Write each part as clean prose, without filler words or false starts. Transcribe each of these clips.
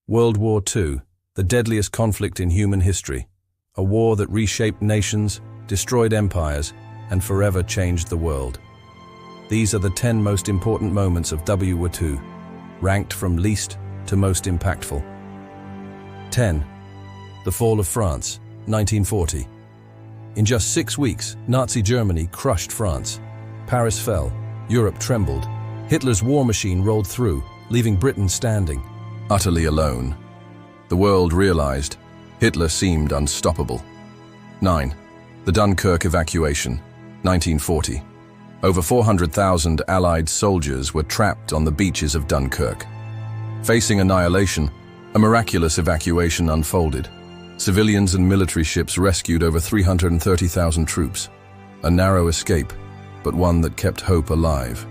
World War II, the deadliest conflict in human history. A war that reshaped nations, destroyed empires, and forever changed the world. These are the 10 most important moments of WW2, ranked from least to most impactful. 10. The Fall of France, 1940. In just 6 weeks, Nazi Germany crushed France. Paris fell, Europe trembled. Hitler's war machine rolled through, leaving Britain standing, utterly alone. The world realized Hitler seemed unstoppable. 9. The Dunkirk evacuation, 1940. Over 400,000 Allied soldiers were trapped on the beaches of Dunkirk. Facing annihilation, a miraculous evacuation unfolded. Civilians and military ships rescued over 330,000 troops. A narrow escape, but one that kept hope alive.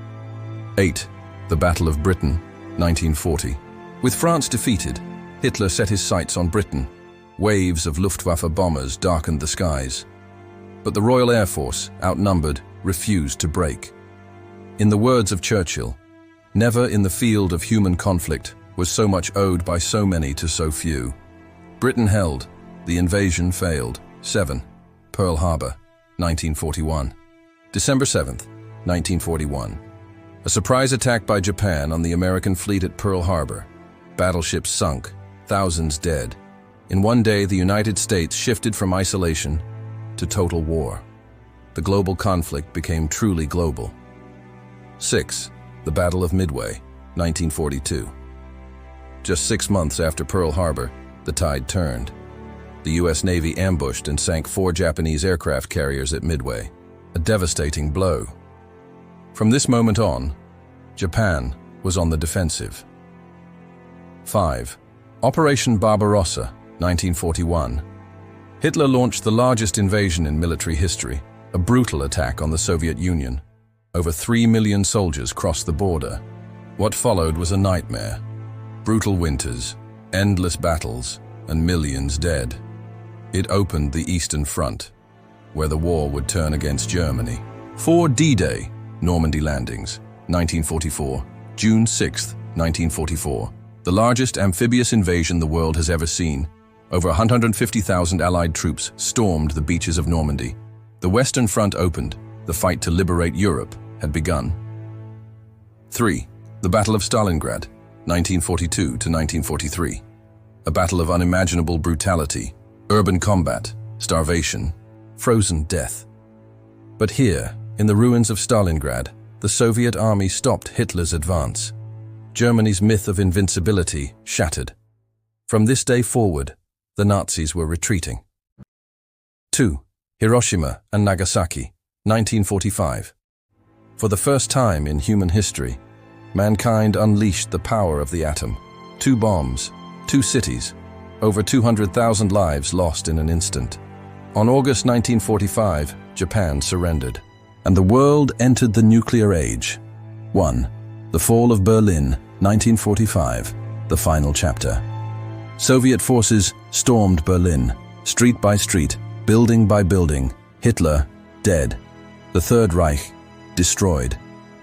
8. The Battle of Britain, 1940. With France defeated, Hitler set his sights on Britain. Waves of Luftwaffe bombers darkened the skies. But the Royal Air Force, outnumbered, refused to break. In the words of Churchill, "Never in the field of human conflict was so much owed by so many to so few." Britain held, the invasion failed. 7. Pearl Harbor, 1941. December 7th, 1941. A surprise attack by Japan on the American fleet at Pearl Harbor. Battleships sunk, thousands dead. In one day, the United States shifted from isolation to total war. The global conflict became truly global. 6. The Battle of Midway, 1942. Just 6 months after Pearl Harbor, the tide turned. The U.S. Navy ambushed and sank 4 Japanese aircraft carriers at Midway, a devastating blow. From this moment on, Japan was on the defensive. 5. Operation Barbarossa, 1941. Hitler launched the largest invasion in military history, a brutal attack on the Soviet Union. Over 3 million soldiers crossed the border. What followed was a nightmare. Brutal winters, endless battles, and millions dead. It opened the Eastern Front, where the war would turn against Germany. 4. D-Day, Normandy landings, 1944, June 6, 1944. The largest amphibious invasion the world has ever seen. Over 150,000 Allied troops stormed the beaches of Normandy. The Western Front opened. The fight to liberate Europe had begun. 3. The Battle of Stalingrad, 1942 to 1943. A battle of unimaginable brutality, urban combat, starvation, frozen death. But here, in the ruins of Stalingrad, the Soviet army stopped Hitler's advance. Germany's myth of invincibility shattered. From this day forward, the Nazis were retreating. 2. Hiroshima and Nagasaki, 1945. For the first time in human history, mankind unleashed the power of the atom. 2 bombs, 2 cities, over 200,000 lives lost in an instant. On August 1945, Japan surrendered, and the world entered the nuclear age. 1. The Fall of Berlin, 1945, the final chapter. Soviet forces stormed Berlin, street by street, building by building. Hitler, dead. The Third Reich, destroyed.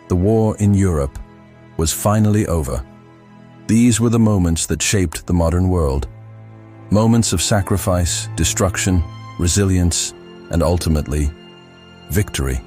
The war in Europe was finally over. These were the moments that shaped the modern world. Moments of sacrifice, destruction, resilience, and ultimately, victory.